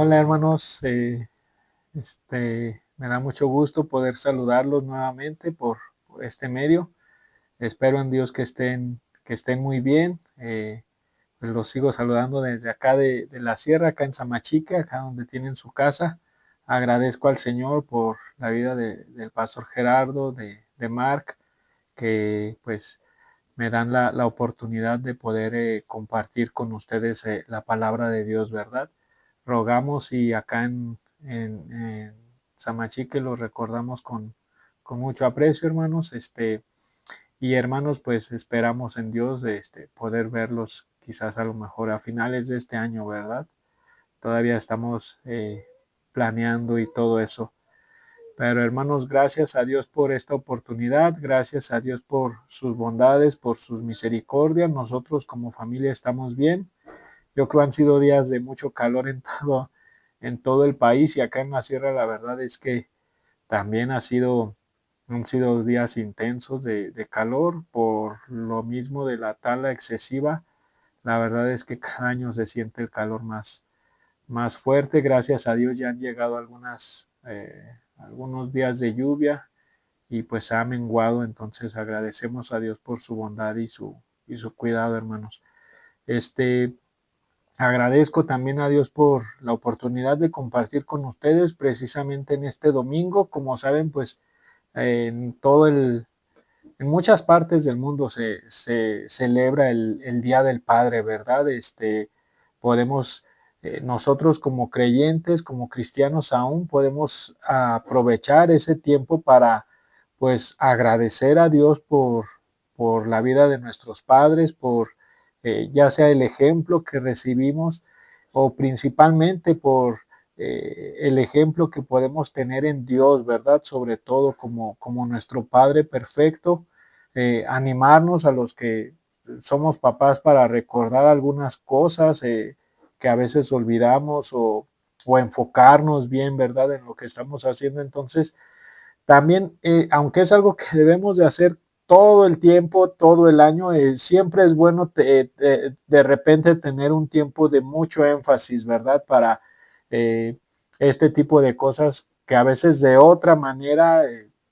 Hola hermanos, me da mucho gusto poder saludarlos nuevamente por este medio. Espero en Dios que estén muy bien. Pues los sigo saludando desde acá de la sierra, acá en Samachique, acá donde tienen su casa. Agradezco al Señor por la vida del pastor Gerardo, de Mark, que pues me dan la oportunidad de poder compartir con ustedes la palabra de Dios, ¿verdad? Rogamos y acá en Samachique los recordamos con mucho aprecio, hermanos. Y hermanos, pues esperamos en Dios poder verlos quizás a lo mejor a finales de este año, ¿verdad? Todavía estamos planeando y todo eso. Pero hermanos, gracias a Dios por esta oportunidad, gracias a Dios por sus bondades, por sus misericordias. Nosotros como familia estamos bien. Yo creo han sido días de mucho calor en todo el país y acá en la sierra la verdad es que también han sido días intensos de calor por lo mismo de la tala excesiva. La verdad es que cada año se siente el calor más fuerte. Gracias a Dios ya han llegado algunos días de lluvia y pues ha menguado. Entonces agradecemos a Dios por su bondad y su cuidado, hermanos. Este, Agradezco también a Dios por la oportunidad de compartir con ustedes precisamente en este domingo. Como saben, pues en en muchas partes del mundo se celebra el Día del Padre, ¿verdad? Podemos, nosotros como creyentes, como cristianos aún, podemos aprovechar ese tiempo para, pues, agradecer a Dios por la vida de nuestros padres, por ya sea el ejemplo que recibimos o principalmente por el ejemplo que podemos tener en Dios, ¿verdad? Sobre todo como nuestro Padre perfecto, animarnos a los que somos papás para recordar algunas cosas que a veces olvidamos o enfocarnos bien, ¿verdad? En lo que estamos haciendo. Entonces, también, aunque es algo que debemos de hacer todo el tiempo, todo el año, siempre es bueno de repente tener un tiempo de mucho énfasis, ¿verdad? Para eh, este tipo de cosas que a veces de otra manera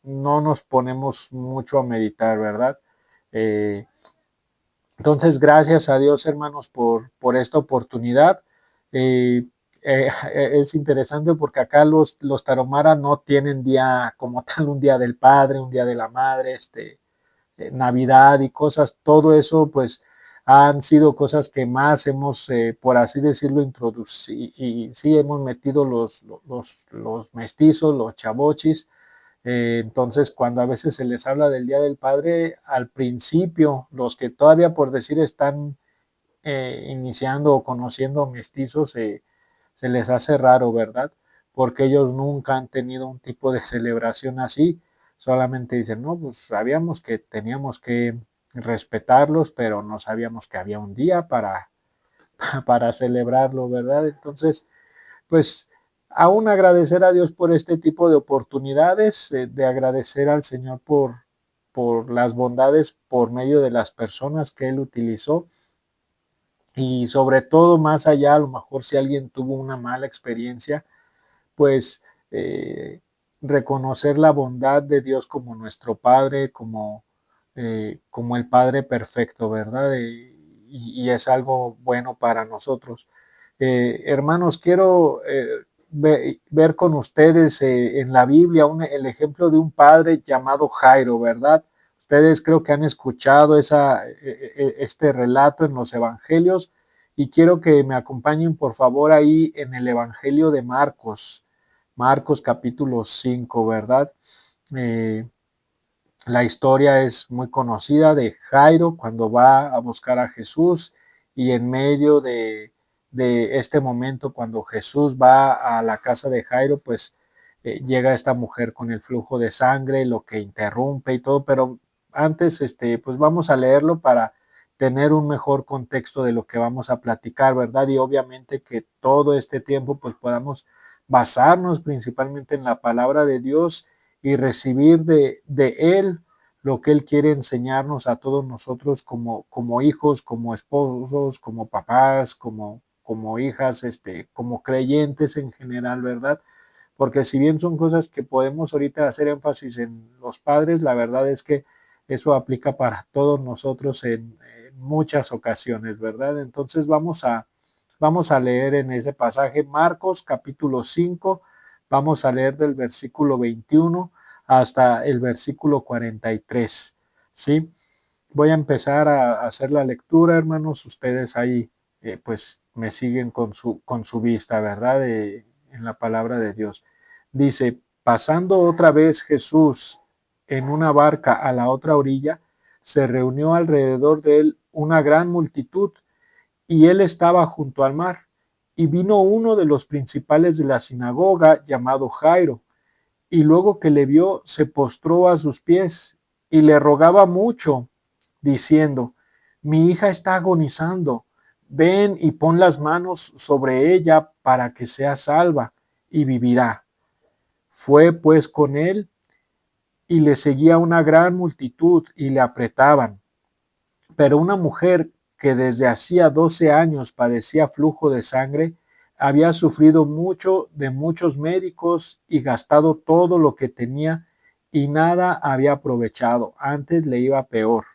no nos ponemos mucho a meditar, ¿verdad? Eh, entonces, gracias a Dios, hermanos, por esta oportunidad. Eh, es interesante porque acá los Tarahumara no tienen día como tal, un día del padre, un día de la madre, Navidad y cosas, todo eso, pues han sido cosas que más hemos, por así decirlo, introducido y sí hemos metido los mestizos, los chavochis. Entonces, cuando a veces se les habla del Día del Padre, al principio, los que todavía por decir están iniciando o conociendo mestizos, se les hace raro, ¿verdad? Porque ellos nunca han tenido un tipo de celebración así. Solamente dicen, no, pues sabíamos que teníamos que respetarlos, pero no sabíamos que había un día para celebrarlo, ¿verdad? Entonces, pues aún agradecer a Dios por este tipo de oportunidades, de agradecer al Señor por las bondades por medio de las personas que Él utilizó y sobre todo más allá, a lo mejor si alguien tuvo una mala experiencia, pues eh, reconocer la bondad de Dios como nuestro Padre, como el Padre perfecto, ¿verdad? Y es algo bueno para nosotros. Hermanos, quiero ver con ustedes en la Biblia el ejemplo de un padre llamado Jairo, ¿verdad? Ustedes creo que han escuchado este relato en los evangelios y quiero que me acompañen por favor ahí en el Evangelio de Marcos, Marcos capítulo 5, ¿verdad? Eh, la historia es muy conocida de Jairo cuando va a buscar a Jesús y en medio de este momento cuando Jesús va a la casa de Jairo, pues llega esta mujer con el flujo de sangre, lo que interrumpe y todo, pero antes, pues vamos a leerlo para tener un mejor contexto de lo que vamos a platicar, ¿verdad? Y obviamente que todo este tiempo pues podamos basarnos principalmente en la palabra de Dios y recibir de Él lo que Él quiere enseñarnos a todos nosotros como hijos, como esposos, como papás, como hijas, como creyentes en general, ¿verdad? Porque si bien son cosas que podemos ahorita hacer énfasis en los padres, la verdad es que eso aplica para todos nosotros en muchas ocasiones, ¿verdad? Entonces vamos a leer en ese pasaje Marcos capítulo 5, vamos a leer del versículo 21 hasta el versículo 43, ¿sí? Voy a empezar a hacer la lectura, hermanos, ustedes ahí pues me siguen con su vista, ¿verdad? En la palabra de Dios. Dice, pasando otra vez Jesús en una barca a la otra orilla, se reunió alrededor de él una gran multitud y él estaba junto al mar. Y vino uno de los principales de la sinagoga llamado Jairo, y luego que le vio, se postró a sus pies y le rogaba mucho, diciendo, mi hija está agonizando, ven y pon las manos sobre ella para que sea salva y vivirá. Fue pues con él y le seguía una gran multitud y le apretaban. Pero una mujer que desde hacía 12 años padecía flujo de sangre, había sufrido mucho de muchos médicos y gastado todo lo que tenía y nada había aprovechado, antes le iba peor.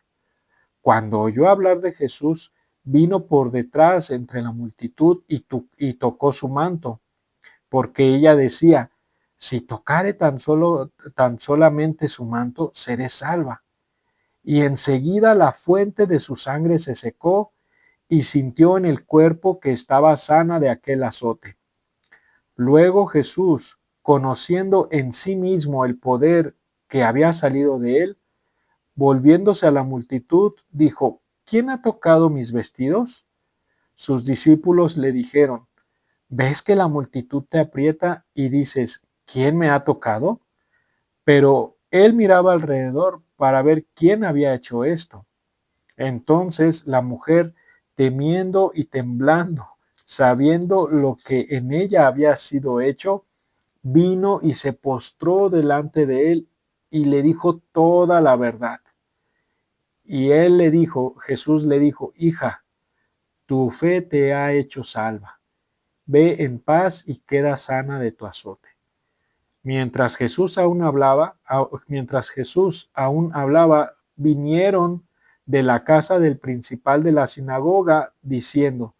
Cuando oyó hablar de Jesús, vino por detrás entre la multitud y tocó su manto, porque ella decía, si tocare tan solamente su manto, seré salva. Y enseguida la fuente de su sangre se secó y sintió en el cuerpo que estaba sana de aquel azote. Luego Jesús, conociendo en sí mismo el poder que había salido de él, volviéndose a la multitud, dijo, ¿quién ha tocado mis vestidos? Sus discípulos le dijeron, ¿ves que la multitud te aprieta y dices, ¿quién me ha tocado? Pero él miraba alrededor para ver quién había hecho esto. Entonces la mujer, temiendo y temblando, sabiendo lo que en ella había sido hecho, vino y se postró delante de él y le dijo toda la verdad. Y él le dijo, Jesús le dijo, hija, tu fe te ha hecho salva. Ve en paz y queda sana de tu azote. Mientras Jesús aún hablaba, vinieron de la casa del principal de la sinagoga diciendo,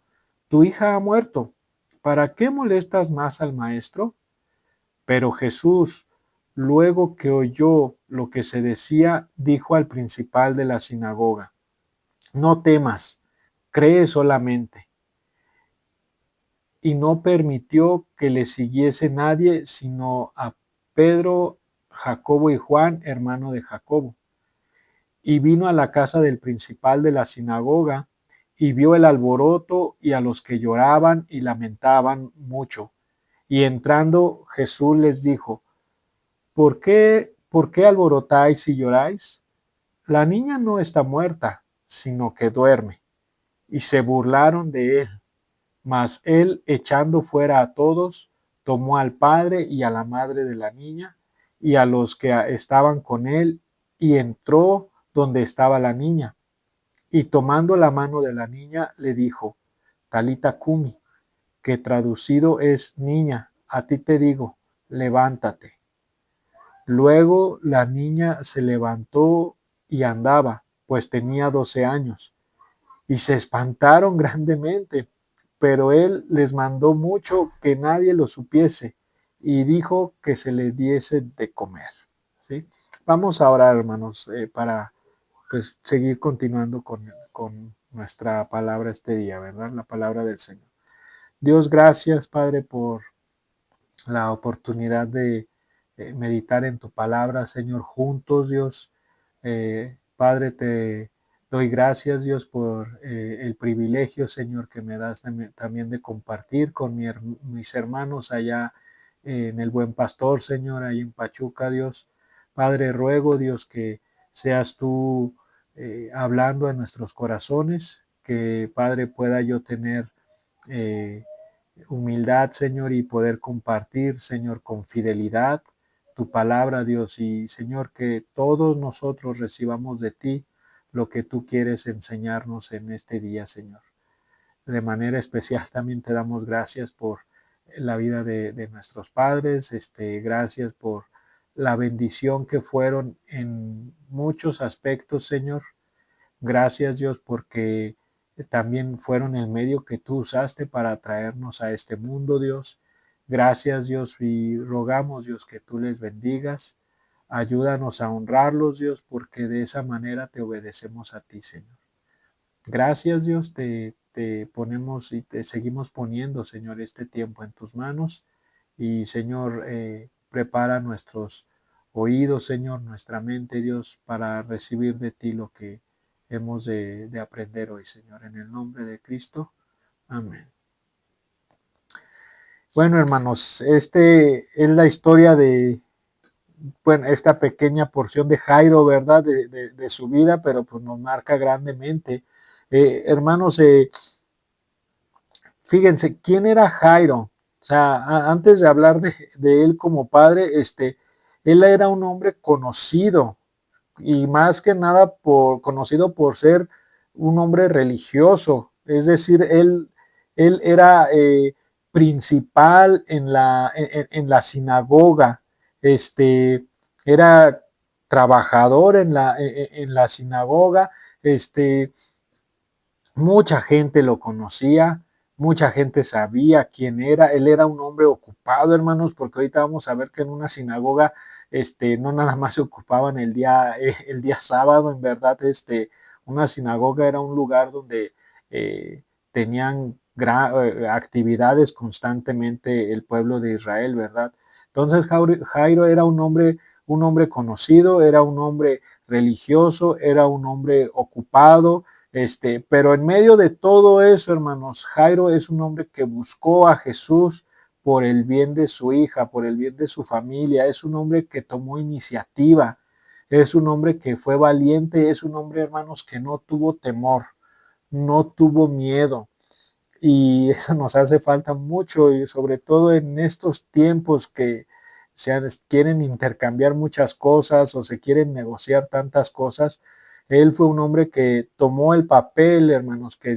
tu hija ha muerto, ¿para qué molestas más al maestro? Pero Jesús, luego que oyó lo que se decía, dijo al principal de la sinagoga, no temas, cree solamente. Y no permitió que le siguiese nadie, sino a Pedro, Jacobo y Juan, hermano de Jacobo. Y vino a la casa del principal de la sinagoga, y vio el alboroto y a los que lloraban y lamentaban mucho. Y entrando Jesús les dijo, por qué alborotáis y lloráis? La niña no está muerta, sino que duerme. Y se burlaron de él. Mas él, echando fuera a todos, tomó al padre y a la madre de la niña y a los que estaban con él, y entró donde estaba la niña. Y tomando la mano de la niña, le dijo, Talita Kumi, que traducido es niña, a ti te digo, levántate. Luego la niña se levantó y andaba, pues tenía 12 años, y se espantaron grandemente, pero él les mandó mucho que nadie lo supiese y dijo que se le diese de comer. ¿Sí? Vamos a orar, hermanos, para pues, seguir continuando con nuestra palabra este día, ¿verdad? La palabra del Señor. Dios, gracias, Padre, por la oportunidad de meditar en tu palabra, Señor, juntos, Dios. Padre, te doy gracias, Dios, por el privilegio, Señor, que me das también de compartir con mis hermanos allá en el Buen Pastor, Señor, ahí en Pachuca, Dios. Padre, ruego, Dios, que seas tú hablando a nuestros corazones, que, Padre, pueda yo tener humildad, Señor, y poder compartir, Señor, con fidelidad tu palabra, Dios, y Señor, que todos nosotros recibamos de ti lo que tú quieres enseñarnos en este día, Señor. De manera especial también te damos gracias por la vida de nuestros padres, gracias por la bendición que fueron en muchos aspectos, Señor. Gracias, Dios, porque también fueron el medio que tú usaste para traernos a este mundo, Dios. Gracias, Dios, y rogamos, Dios, que tú les bendigas. Ayúdanos a honrarlos, Dios, porque de esa manera te obedecemos a ti, Señor. Gracias, Dios, te ponemos y te seguimos poniendo, Señor, este tiempo en tus manos. Y, Señor, prepara nuestros oídos, Señor, nuestra mente, Dios, para recibir de ti lo que hemos de aprender hoy, Señor. En el nombre de Cristo. Amén. Bueno, hermanos, este es la historia de, bueno, esta pequeña porción de Jairo, ¿verdad? De su vida, pero pues nos marca grandemente. Hermanos, fíjense, ¿quién era Jairo? O sea, antes de hablar de él como padre, él era un hombre conocido y más que nada conocido por ser un hombre religioso. Es decir, él era principal en la sinagoga, era trabajador en la sinagoga, este, mucha gente lo conocía, mucha gente sabía quién era. Él era un hombre ocupado, hermanos, porque ahorita vamos a ver que en una sinagoga, no nada más se ocupaban el día sábado, en verdad, una sinagoga era un lugar donde tenían actividades constantemente el pueblo de Israel, ¿verdad? Entonces Jairo era un hombre conocido, era un hombre religioso, era un hombre ocupado, pero en medio de todo eso, hermanos, Jairo es un hombre que buscó a Jesús por el bien de su hija, por el bien de su familia. Es un hombre que tomó iniciativa, es un hombre que fue valiente, es un hombre, hermanos, que no tuvo temor, no tuvo miedo. Y eso nos hace falta mucho, y sobre todo en estos tiempos que quieren intercambiar muchas cosas o se quieren negociar tantas cosas. Él fue un hombre que tomó el papel, hermanos, que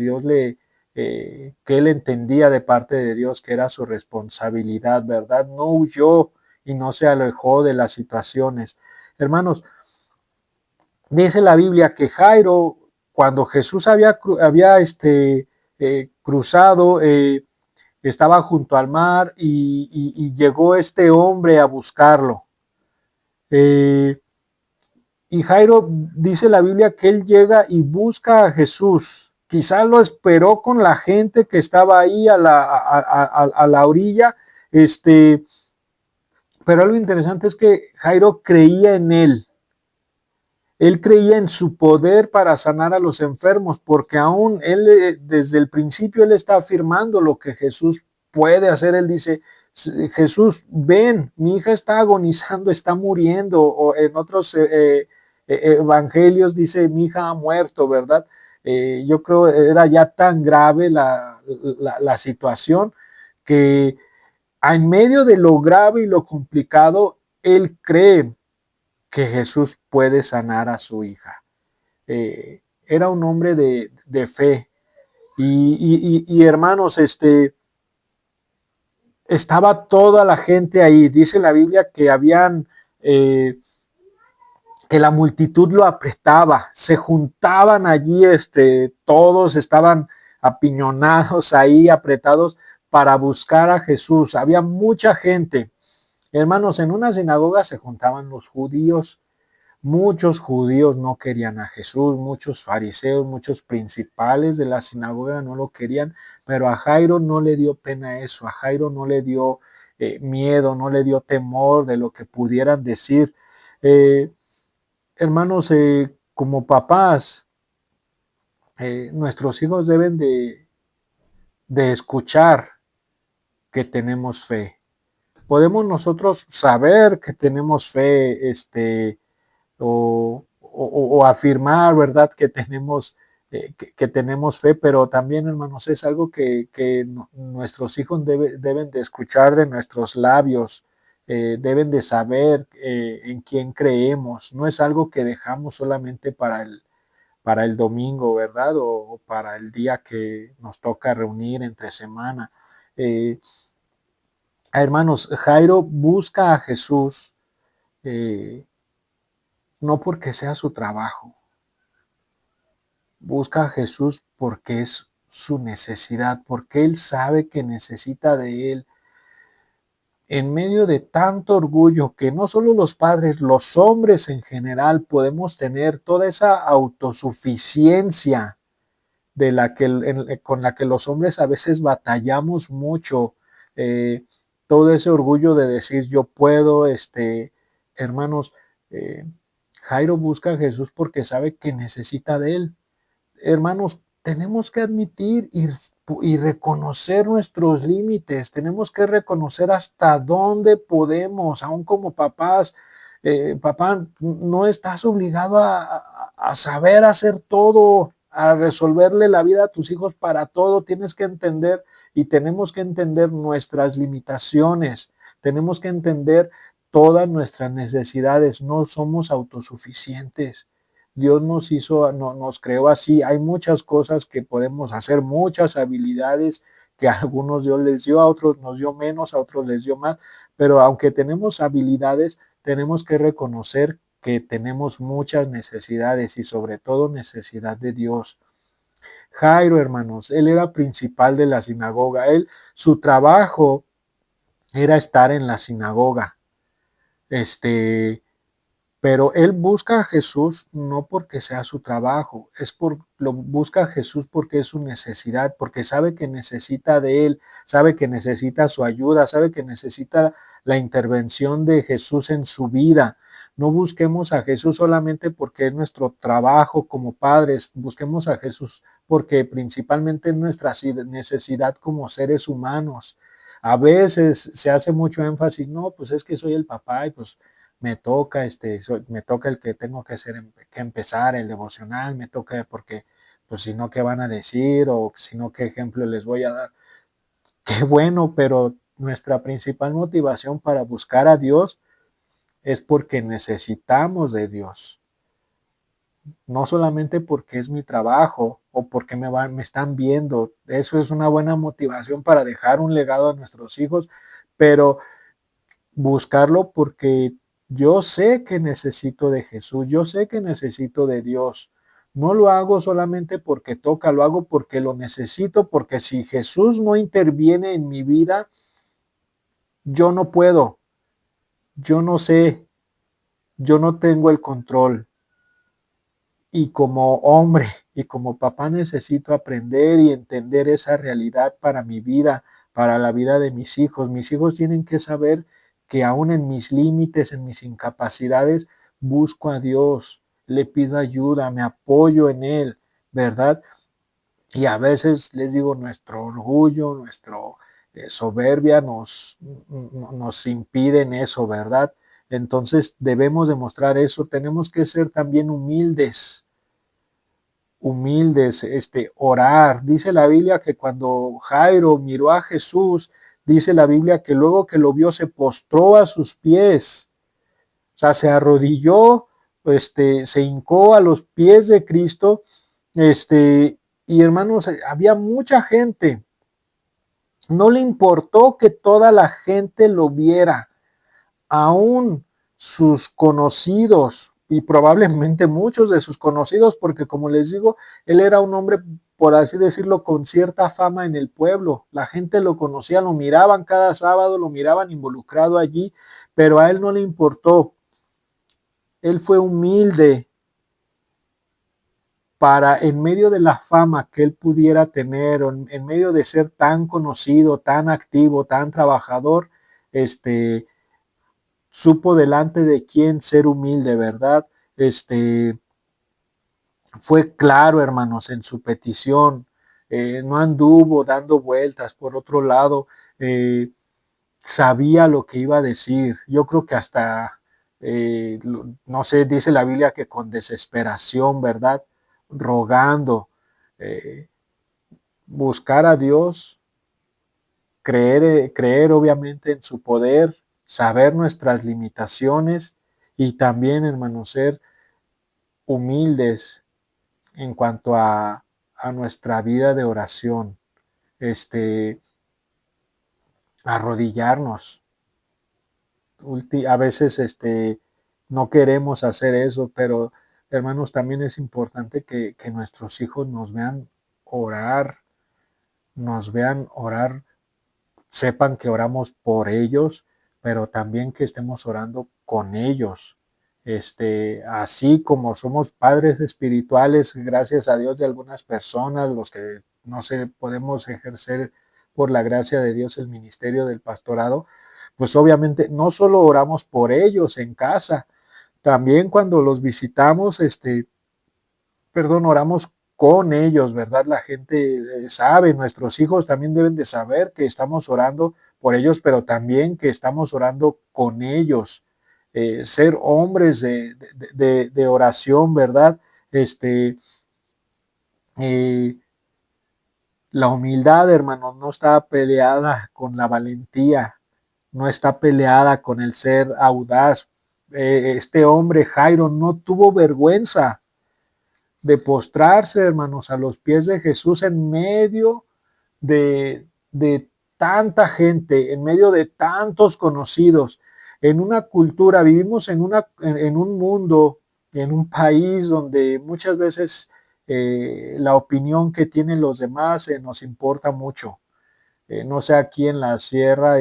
él entendía de parte de Dios que era su responsabilidad, ¿verdad? No huyó y no se alejó de las situaciones. Hermanos, dice la Biblia que Jairo, cuando Jesús había cruzado, estaba junto al mar y llegó este hombre a buscarlo. Y Jairo, dice la Biblia, que él llega y busca a Jesús. Quizá lo esperó con la gente que estaba ahí a la orilla, pero algo interesante es que Jairo creía en él. Él creía en su poder para sanar a los enfermos, porque aún él, desde el principio, él está afirmando lo que Jesús puede hacer. Él dice, Jesús, ven, mi hija está agonizando, está muriendo, o en otros evangelios dice, mi hija ha muerto, ¿verdad? Yo creo era ya tan grave la situación que en medio de lo grave y lo complicado, él cree que Jesús puede sanar a su hija. Era un hombre de fe. Y hermanos, estaba toda la gente ahí. Dice la Biblia que que la multitud lo apretaba, se juntaban allí, todos estaban apiñonados ahí, apretados para buscar a Jesús. Había mucha gente. Hermanos, en una sinagoga se juntaban los judíos. Muchos judíos no querían a Jesús, muchos fariseos, muchos principales de la sinagoga no lo querían, pero a Jairo no le dio pena eso, a Jairo no le dio miedo, no le dio temor de lo que pudieran decir. Eh, Hermanos, como papás, nuestros hijos deben de escuchar que tenemos fe. Podemos nosotros saber que tenemos fe, o afirmar, ¿verdad? Que tenemos fe, pero también, hermanos, es algo que nuestros hijos deben de escuchar de nuestros labios, deben de saber en quién creemos. No es algo que dejamos solamente para el domingo, ¿verdad? O para el día que nos toca reunir entre semana. Eh, Hermanos, Jairo busca a Jesús eh, no porque sea su trabajo, busca a Jesús porque es su necesidad, porque él sabe que necesita de él. En medio de tanto orgullo que no solo los padres, los hombres en general podemos tener toda esa autosuficiencia con la que los hombres a veces batallamos mucho, eh, todo ese orgullo de decir yo puedo, hermanos, eh, Jairo busca a Jesús porque sabe que necesita de él. Hermanos, tenemos que admitir y reconocer nuestros límites, tenemos que reconocer hasta dónde podemos, aún como papás. Papá, no estás obligado a saber hacer todo, a resolverle la vida a tus hijos para todo. Tienes que entender y tenemos que entender nuestras limitaciones, tenemos que entender todas nuestras necesidades. No somos autosuficientes. Dios nos hizo, nos creó así. Hay muchas cosas que podemos hacer, muchas habilidades que a algunos Dios les dio, a otros nos dio menos, a otros les dio más. Pero aunque tenemos habilidades, tenemos que reconocer que tenemos muchas necesidades y sobre todo necesidad de Dios. Jairo, hermanos, él era principal de la sinagoga. Su trabajo era estar en la sinagoga. Este, pero él busca a Jesús no porque sea su trabajo, lo busca a Jesús porque es su necesidad, porque sabe que necesita de él, sabe que necesita su ayuda, sabe que necesita la intervención de Jesús en su vida. No busquemos a Jesús solamente porque es nuestro trabajo como padres, busquemos a Jesús porque principalmente es nuestra necesidad como seres humanos. A veces se hace mucho énfasis, no, pues es que soy el papá y pues me toca el que tengo que hacer, que empezar el devocional, me toca porque, pues si no, ¿qué van a decir? O si no, ¿qué ejemplo les voy a dar? Qué bueno, pero nuestra principal motivación para buscar a Dios es porque necesitamos de Dios, no solamente porque es mi trabajo o porque me están viendo. Eso es una buena motivación para dejar un legado a nuestros hijos, pero buscarlo porque yo sé que necesito de Jesús, yo sé que necesito de Dios. No lo hago solamente porque toca, lo hago porque lo necesito, porque si Jesús no interviene en mi vida, yo no puedo, yo no sé, yo no tengo el control. Y como hombre y como papá necesito aprender y entender esa realidad para mi vida, para la vida de mis hijos. Mis hijos tienen que saber que aún en mis límites, en mis incapacidades, busco a Dios, le pido ayuda, me apoyo en Él, ¿verdad? Y a veces les digo, nuestro orgullo, nuestra soberbia nos impiden eso, ¿verdad? Entonces debemos demostrar eso, tenemos que ser también humildes, orar. Dice la Biblia que cuando Jairo miró a Jesús, dice la Biblia que luego que lo vio se postró a sus pies, o sea, se arrodilló, se hincó a los pies de Cristo, y hermanos, había mucha gente. No le importó que toda la gente lo viera, aún sus conocidos y probablemente muchos de sus conocidos, porque como les digo, él era un hombre, por así decirlo, con cierta fama en el pueblo. La gente lo conocía, lo miraban cada sábado, lo miraban involucrado allí, pero a él no le importó. Él fue humilde para, en medio de la fama que él pudiera tener, en medio de ser tan conocido, tan activo, tan trabajador, supo delante de quién ser humilde, ¿verdad? Fue claro, hermanos, en su petición, no anduvo dando vueltas. Por otro lado, sabía lo que iba a decir. Yo creo que hasta, no sé, dice la Biblia que con desesperación, ¿verdad? Rogando, eh, buscar a Dios, creer obviamente en su poder, saber nuestras limitaciones y también, hermanos, ser humildes, en cuanto a nuestra vida de oración, este, arrodillarnos. A veces no queremos hacer eso, pero hermanos, también es importante que nuestros hijos orar, nos vean orar, sepan que oramos por ellos, pero también que estemos orando con ellos. Así como somos padres espirituales, gracias a Dios, de algunas personas, los que no sé, podemos ejercer por la gracia de Dios el ministerio del pastorado, pues obviamente no solo oramos por ellos en casa, también cuando los visitamos, oramos con ellos, ¿verdad? La gente sabe, nuestros hijos también deben de saber que estamos orando por ellos, pero también que estamos orando con ellos. Ser hombres de oración, ¿verdad? Este, eh, la humildad, hermanos, no está peleada con la valentía, no está peleada con el ser audaz. Este hombre, Jairo, no tuvo vergüenza de postrarse, hermanos, a los pies de Jesús en medio de tanta gente, en medio de tantos conocidos, en una cultura, vivimos en un mundo, en un país donde muchas veces la opinión que tienen los demás nos importa mucho. No sé, aquí en la sierra,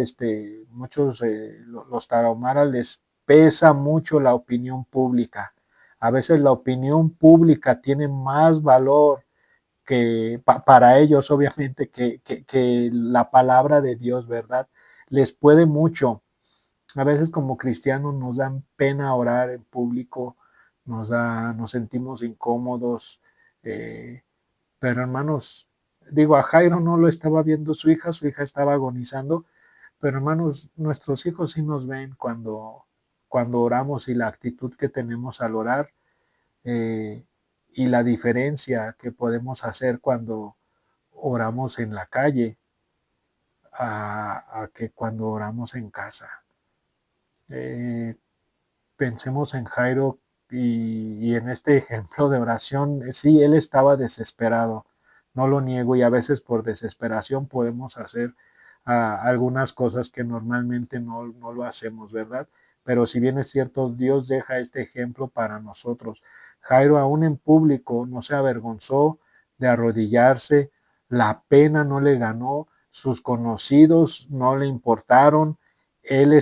muchos, los tarahumaras les pesa mucho la opinión pública. A veces la opinión pública tiene más valor para ellos, obviamente, que la palabra de Dios, ¿verdad? Les puede mucho. A veces como cristianos nos dan pena orar en público, nos sentimos incómodos, eh, pero hermanos, digo, a Jairo no lo estaba viendo su hija estaba agonizando, pero hermanos, nuestros hijos sí nos ven cuando oramos y la actitud que tenemos al orar, eh, y la diferencia que podemos hacer cuando oramos en la calle a que cuando oramos en casa. Eh, Pensemos en Jairo y en este ejemplo de oración, sí, él estaba desesperado, no lo niego, y a veces por desesperación podemos hacer algunas cosas que normalmente no lo hacemos, ¿verdad? Pero si bien es cierto, Dios deja este ejemplo para nosotros. Jairo aún en público no se avergonzó de arrodillarse, la pena no le ganó, sus conocidos no le importaron, él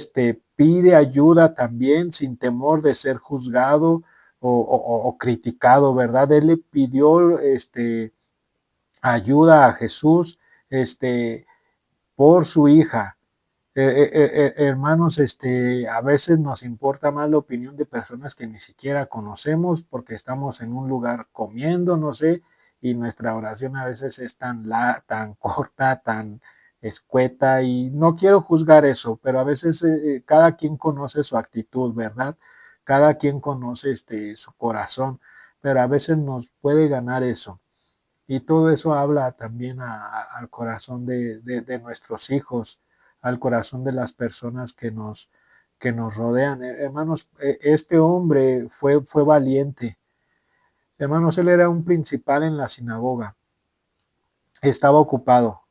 pide ayuda también sin temor de ser juzgado o criticado, ¿verdad? Él le pidió ayuda a Jesús por su hija. Hermanos, a veces nos importa más la opinión de personas que ni siquiera conocemos porque estamos en un lugar comiendo, no sé, y nuestra oración a veces es tan corta, tan escueta, y no quiero juzgar eso, pero a veces cada quien conoce su actitud, ¿verdad? Cada quien conoce su corazón, pero a veces nos puede ganar eso. Y todo eso habla también al corazón de nuestros hijos, al corazón de las personas que nos rodean. Hermanos, este hombre fue valiente. Hermanos, él era un principal en la sinagoga. Estaba ocupado.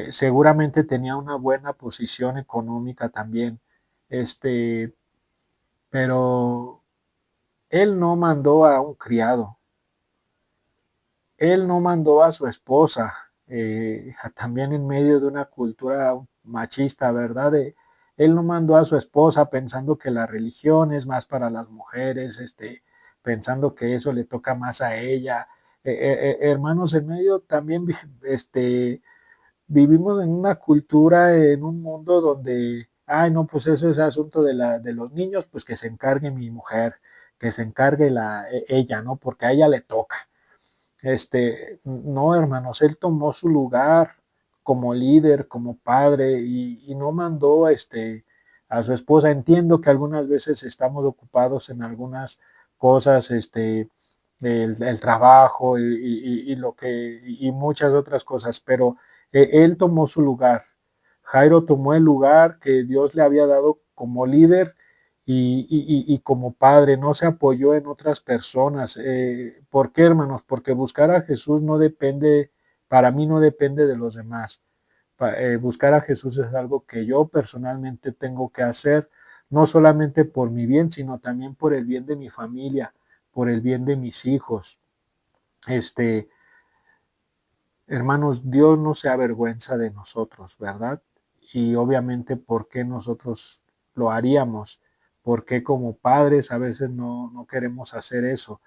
Seguramente tenía una buena posición económica también. Este, pero él no mandó a un criado. Él no mandó a su esposa, también en medio de una cultura machista, ¿verdad? Él no mandó a su esposa pensando que la religión es más para las mujeres, pensando que eso le toca más a ella. Hermanos, en medio también, vivimos en una cultura, en un mundo donde, ay, no, pues eso es asunto de los niños, pues que se encargue mi mujer, que se encargue ella, ¿no? Porque a ella le toca. No, hermanos, él tomó su lugar como líder, como padre, y no mandó a su esposa. Entiendo que algunas veces estamos ocupados en algunas cosas, el trabajo y lo y muchas otras cosas, pero él tomó su lugar. Jairo tomó el lugar que Dios le había dado como líder y como padre no se apoyó en otras personas. ¿Por qué, hermanos? Porque buscar a Jesús no depende, para mí no depende de los demás. Buscar a Jesús es algo que yo personalmente tengo que hacer, no solamente por mi bien, sino también por el bien de mi familia, por el bien de mis hijos. Este, Hermanos, Dios no se avergüenza de nosotros, ¿verdad? Y obviamente, ¿por qué nosotros lo haríamos? ¿Por qué como padres a veces no queremos hacer eso?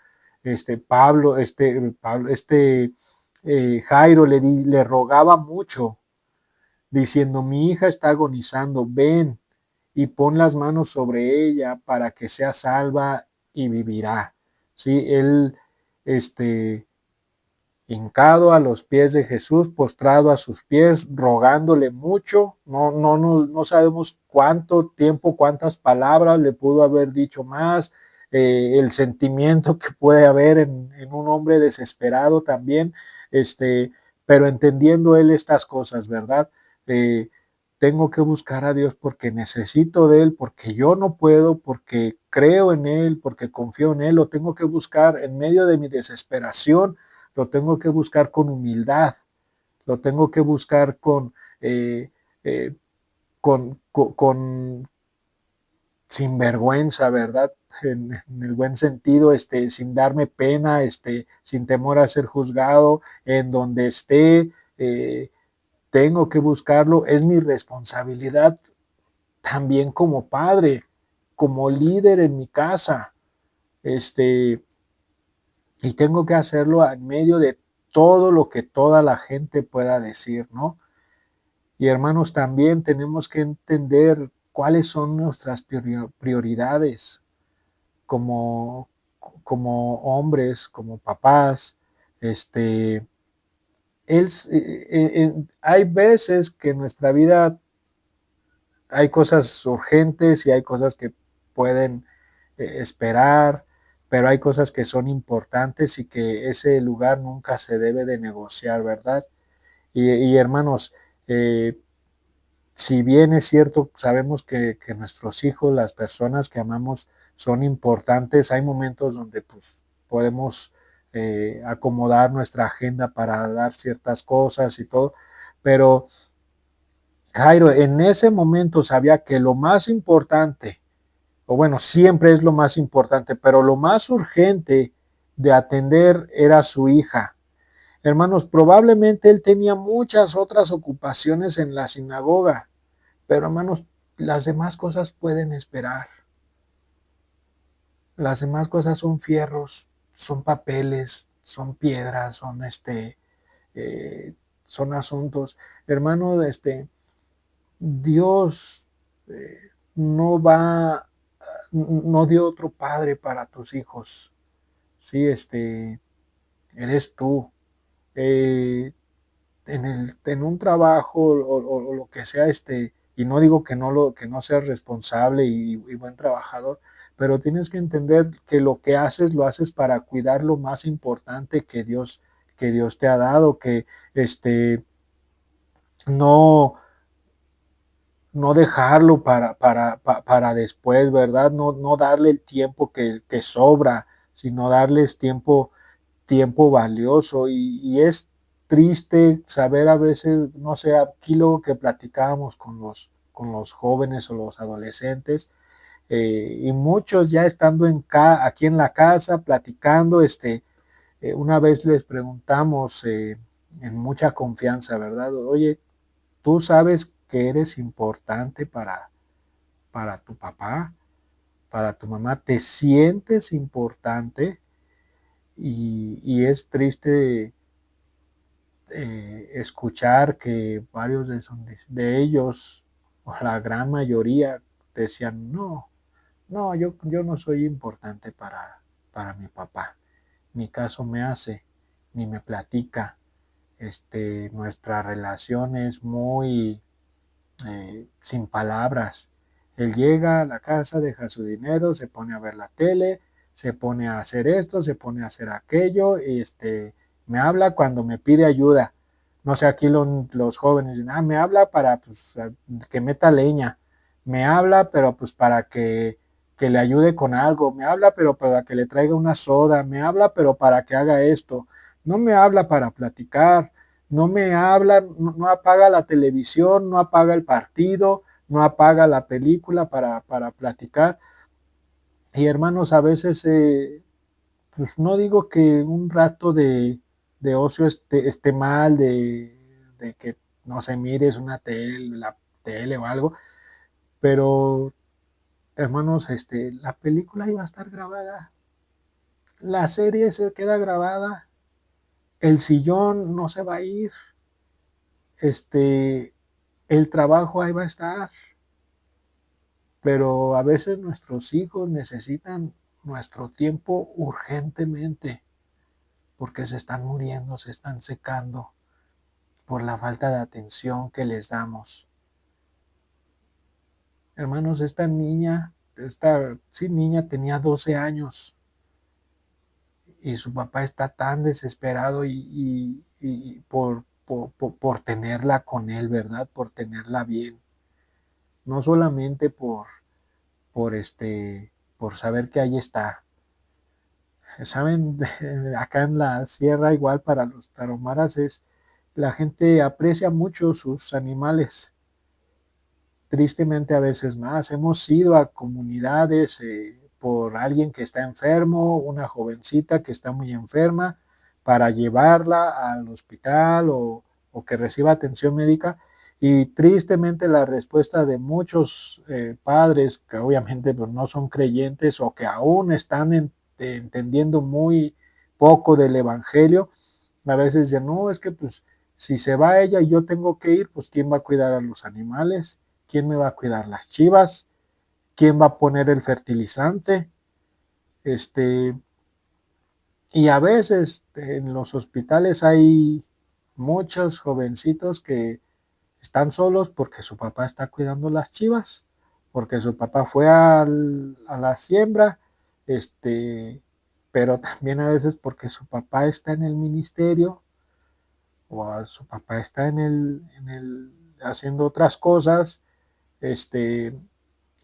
Jairo le rogaba mucho, diciendo, mi hija está agonizando, ven y pon las manos sobre ella para que sea salva y vivirá. Sí, él, este, hincado a los pies de Jesús, postrado a sus pies, rogándole mucho. No sabemos cuánto tiempo, cuántas palabras le pudo haber dicho más, el sentimiento que puede haber en un hombre desesperado también, pero entendiendo él estas cosas, ¿verdad? Eh, Tengo que buscar a Dios porque necesito de Él, porque yo no puedo, porque creo en Él, porque confío en Él, lo tengo que buscar en medio de mi desesperación, lo tengo que buscar con humildad, lo tengo que buscar eh, eh, con sin vergüenza, ¿verdad? En el buen sentido, sin darme pena, sin temor a ser juzgado, en donde esté, tengo que buscarlo, es mi responsabilidad también como padre, como líder en mi casa, y tengo que hacerlo en medio de todo lo que toda la gente pueda decir, ¿no? Y hermanos, también tenemos que entender cuáles son nuestras prioridades como, como hombres, como papás. Este, hay veces que en nuestra vida hay cosas urgentes y hay cosas que pueden esperar, pero hay cosas que son importantes y que ese lugar nunca se debe de negociar, ¿verdad? Y hermanos, eh, si bien es cierto, sabemos que nuestros hijos, las personas que amamos, son importantes, hay momentos donde pues, podemos acomodar nuestra agenda para dar ciertas cosas y todo, pero Jairo en ese momento sabía que lo más importante, o bueno, siempre es lo más importante, pero lo más urgente de atender era su hija. Hermanos, probablemente él tenía muchas otras ocupaciones en la sinagoga, pero hermanos, las demás cosas pueden esperar. Las demás cosas son fierros, son papeles, son piedras, eh, son asuntos. Hermano, Dios eh, no va, no dio otro padre para tus hijos. Sí, eres tú. Eh, en un trabajo o lo que sea, y no digo que no seas responsable y buen trabajador, pero tienes que entender que lo que haces lo haces para cuidar lo más importante que Dios te ha dado, que no, no dejarlo para después, ¿verdad? No darle el tiempo que sobra, sino darles tiempo valioso y es triste saber a veces, no sé, aquí lo que platicábamos con los jóvenes o los adolescentes, y muchos ya estando aquí en la casa platicando, una vez les preguntamos en mucha confianza, ¿verdad? Oye, ¿tú sabes que eres importante para tu papá, para tu mamá? ¿Te sientes importante? Y es triste escuchar que varios de ellos, o la gran mayoría, decían, no, yo no soy importante para mi papá. Ni caso me hace, ni me platica. Nuestra relación es muy sin palabras. Él llega a la casa, deja su dinero, se pone a ver la tele, se pone a hacer esto, se pone a hacer aquello, y me habla cuando me pide ayuda. No sé, aquí los jóvenes dicen, me habla para pues, que meta leña, me habla, pero pues para que que le ayude con algo, me habla pero para que le traiga una soda, me habla pero para que haga esto, no me habla para platicar, no me habla, no apaga la televisión, no apaga el partido, no apaga la película para platicar. Y hermanos, a veces, pues no digo que un rato de ocio esté mal, de que no se mires una tele, la tele o algo, pero hermanos, la película iba a estar grabada, la serie se queda grabada, el sillón no se va a ir, este, el trabajo ahí va a estar, pero a veces nuestros hijos necesitan nuestro tiempo urgentemente porque se están muriendo, se están secando por la falta de atención que les damos. Hermanos, sí, niña tenía 12 años y su papá está tan desesperado y por tenerla con él, ¿verdad? Por tenerla bien. No solamente por, por saber que ahí está. Saben, acá en la sierra igual para los tarahumaras la gente aprecia mucho sus animales, tristemente a veces más. Hemos ido a comunidades por alguien que está enfermo, una jovencita que está muy enferma, para llevarla al hospital o que reciba atención médica. Y tristemente la respuesta de muchos padres que obviamente pues, no son creyentes o que aún están entendiendo muy poco del Evangelio, a veces dicen, no, es que pues si se va ella y yo tengo que ir, pues ¿quién va a cuidar a los animales? ¿Quién me va a cuidar las chivas? ¿Quién va a poner el fertilizante? Este, y a veces en los hospitales hay muchos jovencitos que están solos porque su papá está cuidando las chivas, porque su papá fue a la siembra, pero también a veces porque su papá está en el ministerio o su papá está haciendo otras cosas, este,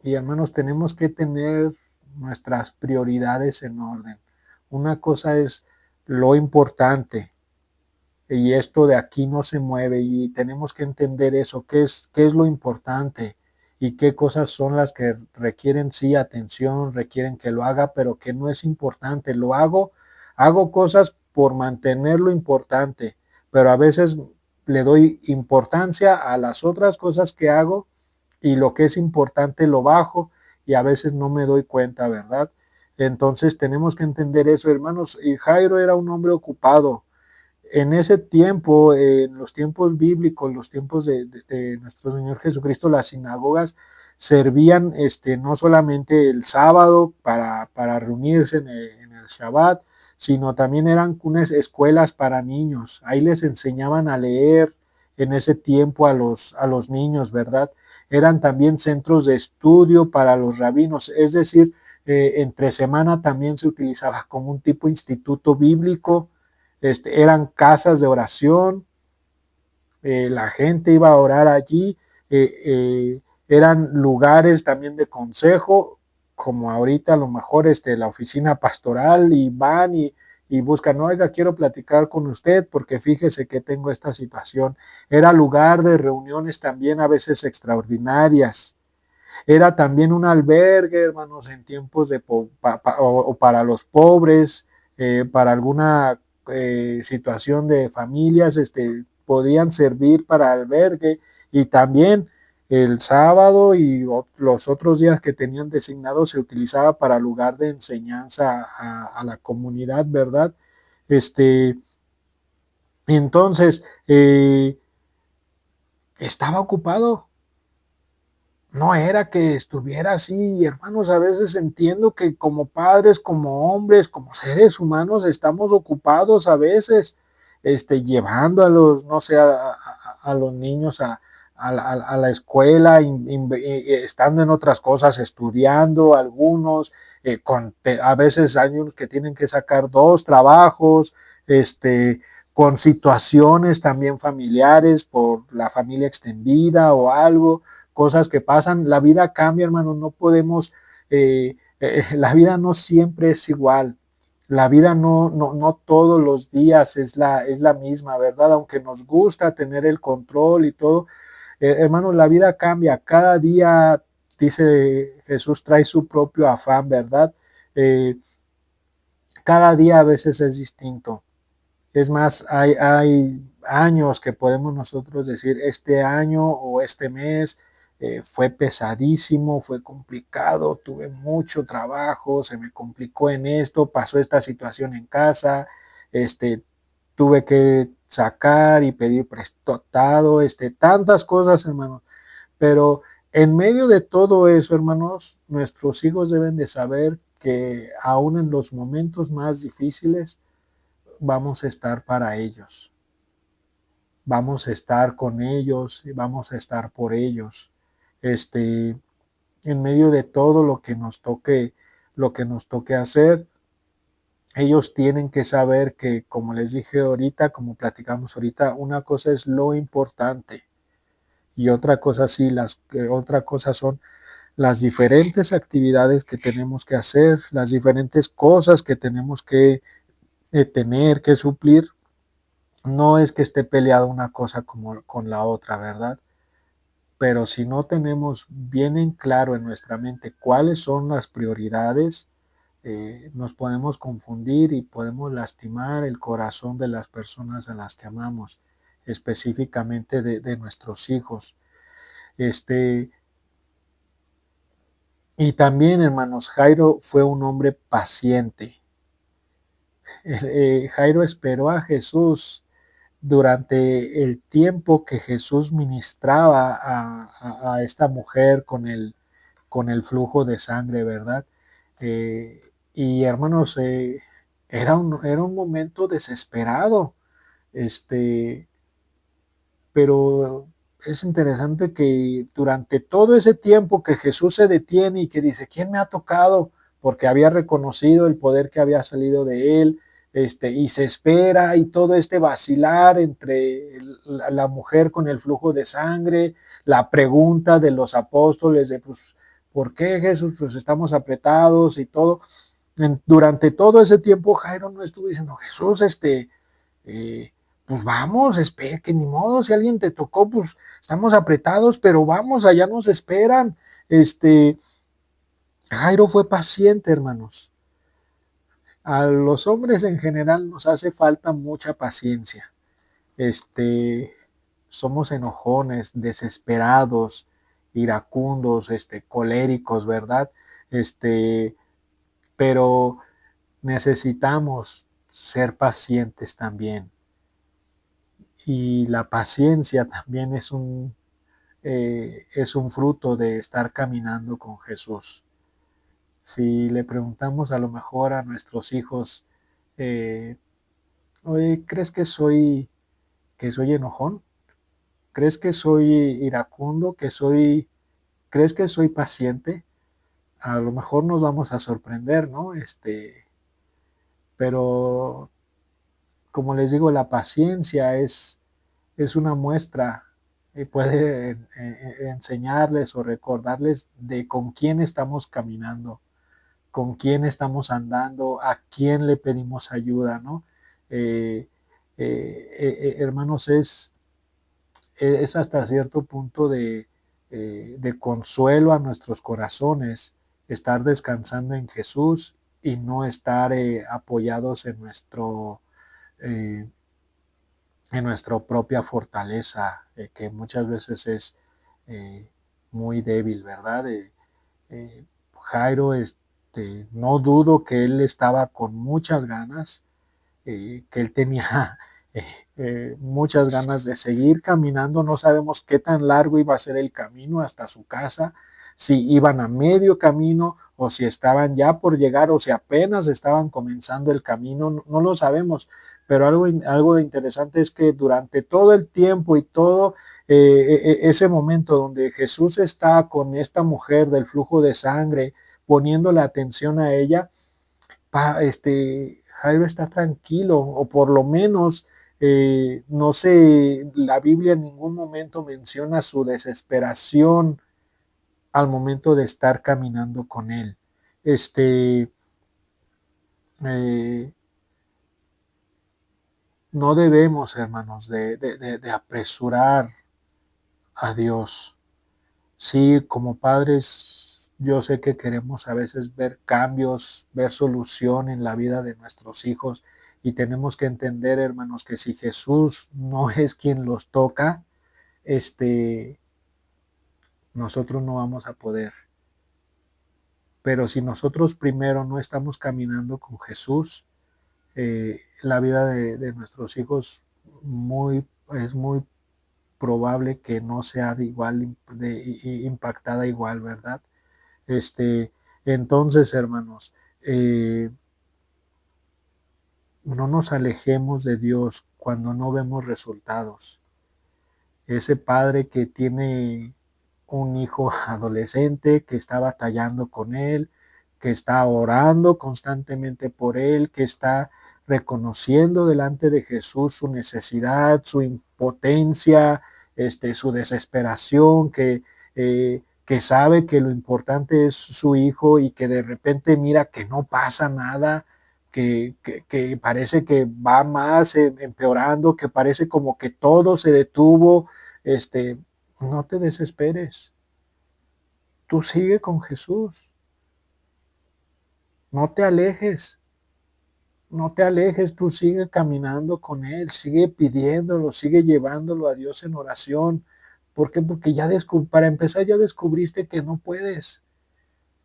y hermanos, tenemos que tener nuestras prioridades en orden. Una cosa es lo importante y esto de aquí no se mueve y tenemos que entender eso, qué es lo importante y qué cosas son las que requieren sí atención, requieren que lo haga, pero que no es importante. Hago cosas por mantener lo importante, pero a veces le doy importancia a las otras cosas que hago y lo que es importante lo bajo y a veces no me doy cuenta, ¿verdad? Entonces tenemos que entender eso, hermanos. Y Jairo era un hombre ocupado. En ese tiempo, en los tiempos bíblicos, los tiempos de nuestro Señor Jesucristo, las sinagogas servían no solamente el sábado para reunirse en el Shabbat, sino también eran unas escuelas para niños. Ahí les enseñaban a leer en ese tiempo a los niños, ¿verdad? Eran también centros de estudio para los rabinos, es decir, entre semana también se utilizaba como un tipo de instituto bíblico, eran casas de oración, la gente iba a orar allí, eran lugares también de consejo, como ahorita a lo mejor la oficina pastoral y van y buscan, oiga, quiero platicar con usted porque fíjese que tengo esta situación. Era lugar de reuniones también a veces extraordinarias. Era también un albergue, hermanos, en tiempos o para los pobres, para alguna situación de familias, podían servir para albergue y también el sábado y los otros días que tenían designados se utilizaba para lugar de enseñanza a la comunidad, ¿verdad? Este, entonces, estaba ocupado, no era que estuviera así, hermanos, a veces entiendo que como padres, como hombres, como seres humanos, estamos ocupados a veces, llevando a los, no sé, a los niños a la escuela, estando en otras cosas, estudiando algunos, a veces hay unos que tienen que sacar dos trabajos, con situaciones también familiares por la familia extendida o algo, cosas que pasan, la vida cambia, hermano, no podemos La vida no siempre es igual. La vida no todos los días es la misma, ¿verdad? Aunque nos gusta tener el control y todo, hermanos, la vida cambia. Cada día, dice Jesús, trae su propio afán, ¿verdad? Eh, Cada día a veces es distinto. Es más, hay años que podemos nosotros decir, este año o este mes fue pesadísimo, fue complicado, tuve mucho trabajo, se me complicó en esto, pasó esta situación en casa, este, tuve que sacar y pedir prestado, tantas cosas, hermanos. Pero en medio de todo eso, hermanos, nuestros hijos deben de saber que aún en los momentos más difíciles, vamos a estar para ellos, vamos a estar con ellos y vamos a estar por ellos. Este, en medio de todo lo que nos toque hacer, ellos tienen que saber que, como les dije ahorita, como platicamos ahorita, una cosa es lo importante y otra cosa sí, otra cosa son las diferentes actividades que tenemos que hacer, las diferentes cosas que tenemos que tener, que suplir. No es que esté peleada una cosa como con la otra, ¿verdad? Pero si no tenemos bien en claro en nuestra mente cuáles son las prioridades, nos podemos confundir y podemos lastimar el corazón de las personas a las que amamos, específicamente de nuestros hijos. Este, y también, hermanos, Jairo fue un hombre paciente. Jairo esperó a Jesús durante el tiempo que Jesús ministraba a esta mujer con el flujo de sangre, ¿verdad? Y hermanos, era un momento desesperado, este, pero es interesante que durante todo ese tiempo que Jesús se detiene y que dice, ¿quién me ha tocado? Porque había reconocido el poder que había salido de él, y se espera y todo este vacilar entre la mujer con el flujo de sangre, la pregunta de los apóstoles de, pues, ¿por qué Jesús? Pues estamos apretados y todo. Durante todo ese tiempo Jairo no estuvo diciendo, Jesús, eh, pues vamos, espera, que ni modo, si alguien te tocó, pues estamos apretados, pero vamos, allá nos esperan. Jairo fue paciente, hermanos. A los hombres en general nos hace falta mucha paciencia. Este, Somos enojones, desesperados, iracundos, coléricos, ¿verdad? Este, pero necesitamos ser pacientes también. Y la paciencia también es un fruto de estar caminando con Jesús. Si le preguntamos a lo mejor a nuestros hijos, eh, oye, ¿crees que soy enojón? ¿Crees que soy iracundo? ¿Crees que soy paciente? A lo mejor nos vamos a sorprender, ¿no? Pero como les digo, la paciencia es una muestra y puede enseñarles o recordarles de con quién estamos caminando, con quién estamos andando, a quién le pedimos ayuda, ¿no? Eh, Hermanos, es hasta cierto punto de consuelo a nuestros corazones estar descansando en Jesús y no estar apoyados eh, en nuestra propia fortaleza, que muchas veces es eh, muy débil, ¿verdad? Jairo, no dudo que él estaba con muchas ganas, que él tenía eh, muchas ganas de seguir caminando. No sabemos qué tan largo iba a ser el camino hasta su casa, si iban a medio camino o si estaban ya por llegar o si apenas estaban comenzando el camino, no lo sabemos. Pero algo interesante es que durante todo el tiempo y todo ese momento donde Jesús está con esta mujer del flujo de sangre, poniendo la atención a ella, Jairo está tranquilo, o por lo menos no sé, la Biblia en ningún momento menciona su desesperación al momento de estar caminando con él. este, eh, no debemos, hermanos, de apresurar a Dios. Sí, como padres, yo sé que queremos a veces ver cambios, ver solución en la vida de nuestros hijos y tenemos que entender, hermanos, que si Jesús no es quien los toca, este, nosotros no vamos a poder. Pero si nosotros primero no estamos caminando con Jesús, la vida de nuestros hijos es muy probable que no sea de igual, impactada igual, ¿verdad? Entonces, hermanos, no nos alejemos de Dios cuando no vemos resultados. Ese padre que tiene un hijo adolescente, que está batallando con él, que está orando constantemente por él, que está reconociendo delante de Jesús su necesidad, su impotencia, su desesperación, que sabe que lo importante es su hijo y que de repente mira que no pasa nada, que parece que va más empeorando, que parece como que todo se detuvo. este, no te desesperes, tú sigue con Jesús, no te alejes, no te alejes, tú sigue caminando con Él, sigue pidiéndolo, sigue llevándolo a Dios en oración. ¿Por qué? Porque para empezar ya descubriste que no puedes,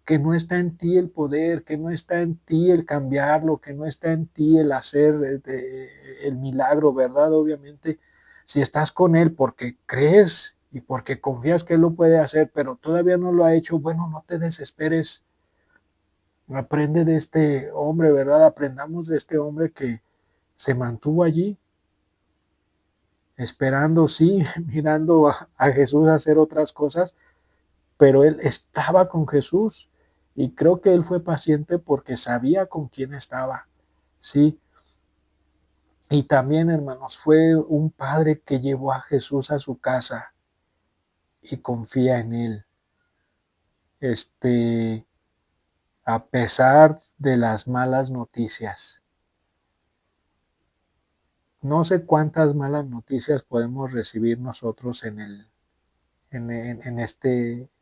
que no está en ti el poder, que no está en ti el cambiarlo, que no está en ti el hacer el milagro, ¿verdad? Obviamente, si estás con Él porque crees y porque confías que Él lo puede hacer, pero todavía no lo ha hecho, bueno, no te desesperes. Aprende de este hombre, ¿verdad? Aprendamos de este hombre que se mantuvo allí, esperando, sí, mirando a Jesús hacer otras cosas, pero él estaba con Jesús y creo que él fue paciente porque sabía con quién estaba, ¿sí? Y también, hermanos, fue un padre que llevó a Jesús a su casa y confía en él, este, a pesar de las malas noticias. No sé cuántas malas noticias podemos recibir nosotros en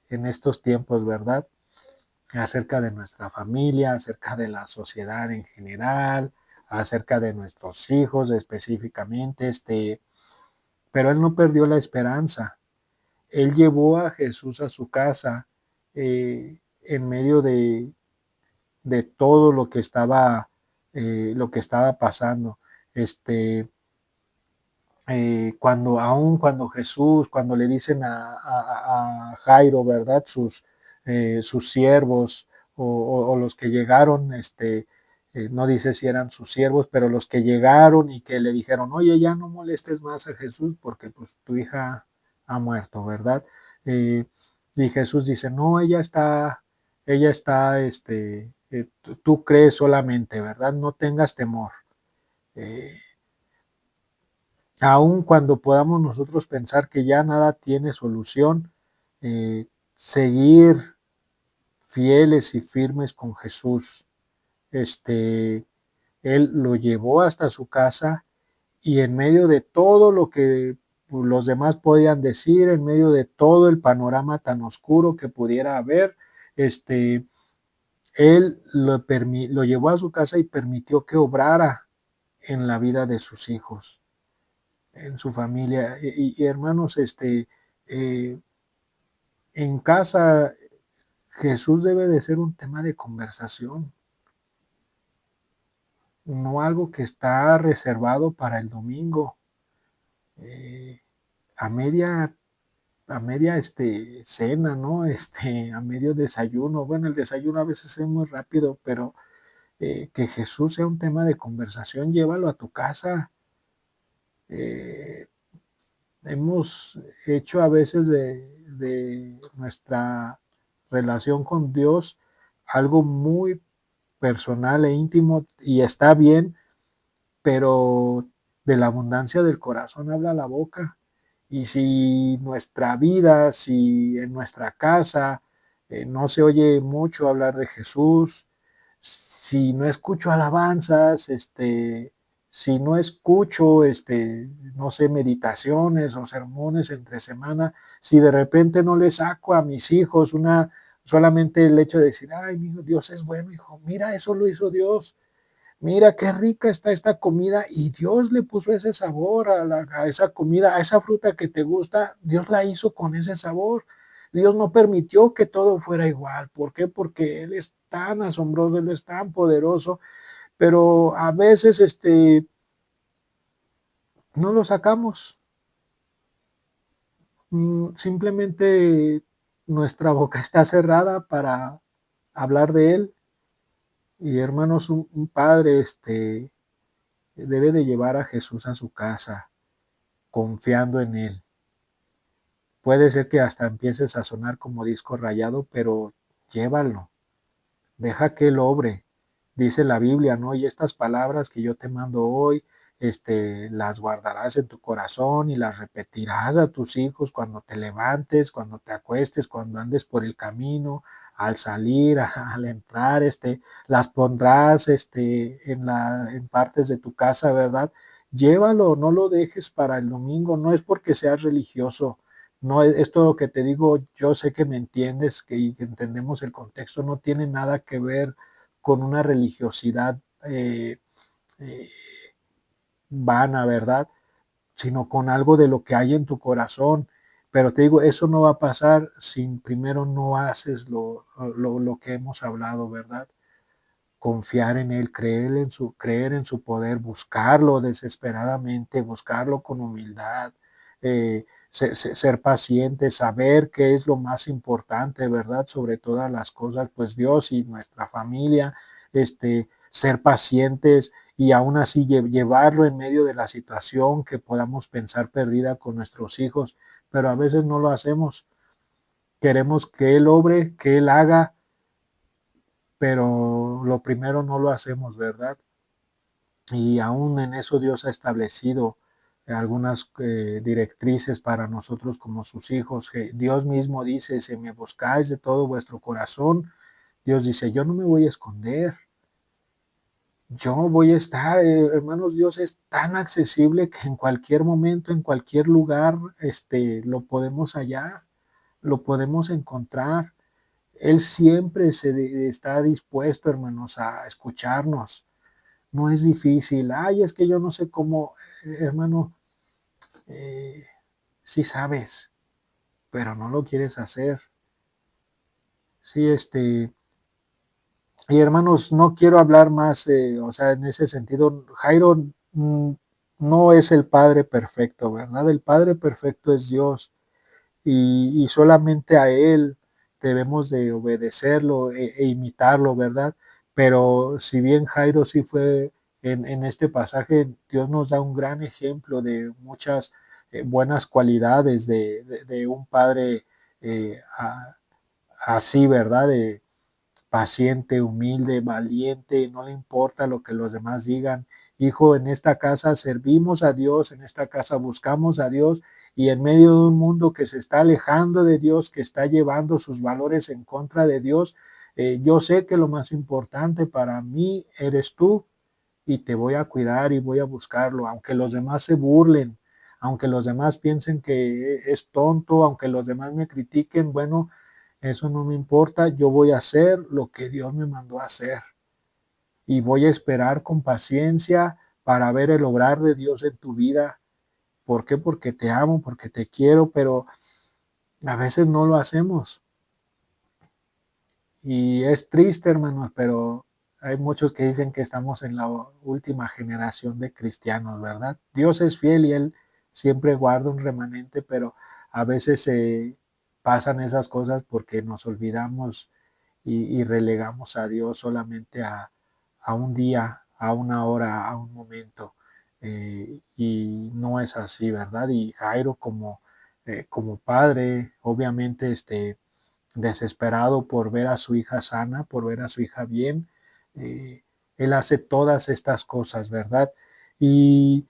estos tiempos, ¿verdad? Acerca de nuestra familia, acerca de la sociedad en general, acerca de nuestros hijos específicamente, pero él no perdió la esperanza. Él llevó a Jesús a su casa en medio de todo lo que estaba pasando. Este, cuando Jesús, cuando le dicen a Jairo, ¿verdad? Sus siervos o los que llegaron, no dice si eran sus siervos, pero los que llegaron y que le dijeron, oye, ya no molestes más a Jesús porque pues tu hija ha muerto, ¿verdad? Eh, y Jesús dice, no, ella está, tú crees solamente, ¿verdad? No tengas temor. Eh, Aun cuando podamos nosotros pensar que ya nada tiene solución, seguir fieles y firmes con Jesús. Este, Él lo llevó hasta su casa y en medio de todo lo que los demás podían decir, en medio de todo el panorama tan oscuro que pudiera haber, Él lo llevó a su casa y permitió que obrara en la vida de sus hijos, en su familia. Y hermanos, eh, en casa Jesús debe de ser un tema de conversación, no algo que está reservado para el domingo, eh, a media, cena, ¿no? A medio desayuno. Bueno, el desayuno a veces es muy rápido, pero que Jesús sea un tema de conversación, llévalo a tu casa. Eh, Hemos hecho a veces de nuestra relación con Dios algo muy personal e íntimo y está bien, pero de la abundancia del corazón habla la boca. Y si nuestra vida, si en nuestra casa no se oye mucho hablar de Jesús. Si no escucho alabanzas, si no escucho, no sé, meditaciones o sermones entre semana, si de repente no le saco a mis hijos solamente el hecho de decir, ay, mi hijo, Dios es bueno, hijo, mira, eso lo hizo Dios, mira qué rica está esta comida y Dios le puso ese sabor a esa comida, a esa fruta que te gusta, Dios la hizo con ese sabor. Dios no permitió que todo fuera igual. ¿Por qué? Porque Él es tan asombroso, Él es tan poderoso, pero a veces no lo sacamos. Simplemente nuestra boca está cerrada para hablar de Él. Y hermanos, un padre debe de llevar a Jesús a su casa confiando en Él. Puede ser que hasta empieces a sonar como disco rayado, pero llévalo, deja que Él obre. Dice la Biblia, ¿no? Y estas palabras que yo te mando hoy, las guardarás en tu corazón y las repetirás a tus hijos cuando te levantes, cuando te acuestes, cuando andes por el camino, al salir, al entrar, las pondrás, en partes de tu casa, ¿verdad? Llévalo, no lo dejes para el domingo, no es porque seas religioso, no, esto que te digo, yo sé que me entiendes y que entendemos el contexto, no tiene nada que ver con una religiosidad eh, vana, ¿verdad? Sino con algo de lo que hay en tu corazón. Pero te digo, eso no va a pasar si primero no haces lo que hemos hablado, ¿verdad? Confiar en Él, creer en su poder, buscarlo desesperadamente, buscarlo con humildad, ser paciente, saber qué es lo más importante, ¿verdad? Sobre todas las cosas, pues Dios y nuestra familia, ser pacientes y aún así llevarlo en medio de la situación que podamos pensar perdida con nuestros hijos, pero a veces no lo hacemos. Queremos que Él obre, que Él haga, pero lo primero no lo hacemos, ¿verdad? Y aún en eso Dios ha establecido algunas directrices para nosotros como sus hijos. Que Dios mismo dice, si me buscáis de todo vuestro corazón, Dios dice, yo no me voy a esconder, yo voy a estar, hermanos, Dios es tan accesible que en cualquier momento, en cualquier lugar, lo podemos hallar, lo podemos encontrar. Él siempre está dispuesto, hermanos, a escucharnos. No es difícil. Ay, es que yo no sé cómo, hermano, eh, sí sabes, pero no lo quieres hacer. Sí, y hermanos, no quiero hablar más, o sea, en ese sentido, Jairo no es el Padre perfecto, ¿verdad? El Padre perfecto es Dios y solamente a Él debemos de obedecerlo e imitarlo, ¿verdad? Pero si bien Jairo sí fue en este pasaje, Dios nos da un gran ejemplo de muchas buenas cualidades de un padre así, ¿verdad? Paciente, humilde, valiente, no le importa lo que los demás digan. Hijo, en esta casa servimos a Dios, en esta casa buscamos a Dios y en medio de un mundo que se está alejando de Dios, que está llevando sus valores en contra de Dios, yo sé que lo más importante para mí eres tú y te voy a cuidar y voy a buscarlo, aunque los demás se burlen, aunque los demás piensen que es tonto, aunque los demás me critiquen, bueno, eso no me importa, yo voy a hacer lo que Dios me mandó a hacer y voy a esperar con paciencia para ver el obrar de Dios en tu vida. ¿Por qué? Porque te amo, porque te quiero, pero a veces no lo hacemos. Y es triste, hermanos, pero hay muchos que dicen que estamos en la última generación de cristianos, ¿verdad? Dios es fiel y Él siempre guarda un remanente, pero a veces se pasan esas cosas porque nos olvidamos y relegamos a Dios solamente a un día, a una hora, a un momento. Y no es así, ¿verdad? Y Jairo como padre, obviamente, desesperado por ver a su hija sana, por ver a su hija bien. eh, Él hace todas estas cosas, ¿verdad? Y